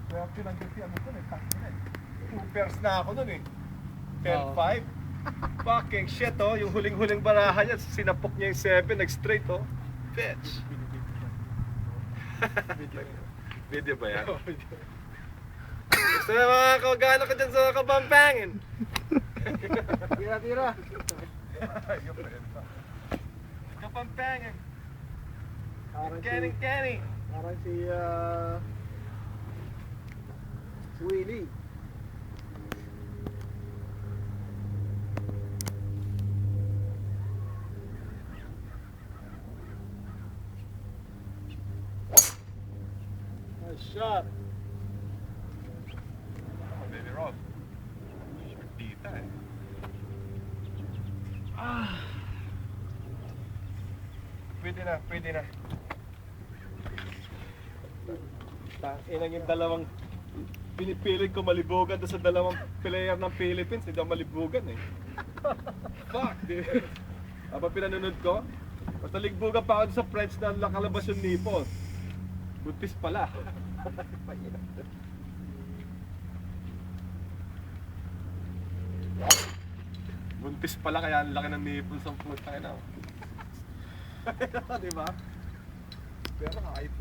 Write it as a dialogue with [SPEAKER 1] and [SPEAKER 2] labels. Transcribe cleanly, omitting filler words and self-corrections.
[SPEAKER 1] Kaya tinanggap si ano ko eh, Supers na ako nun eh. 10-5. Fucking shit oh, yung huling-huling baraha niya, sinapok niya yung 7, nag-straight oh. Bitch. Video ba yan? Gusto na mga kagana ka dyan sa Kapampangin.
[SPEAKER 2] Tira.
[SPEAKER 1] Kapampangin.
[SPEAKER 2] Parang
[SPEAKER 1] Kenny.
[SPEAKER 2] Parang si Willie. Nice shot.
[SPEAKER 1] Baby Rob. Shortita eh. Pwede na. Inang yung dalawang pinipilit ko malibugan doon sa dalawang player ng Philippines, hindi ako malibugan eh. Fuck, dude. Habang pinanonood ko, basta ligbugan pa ako doon sa French na nakalabas yung nipple. Buntis pala. Buntis pala kaya ang laki ng nipple sa puta na. Diba? Pero kahit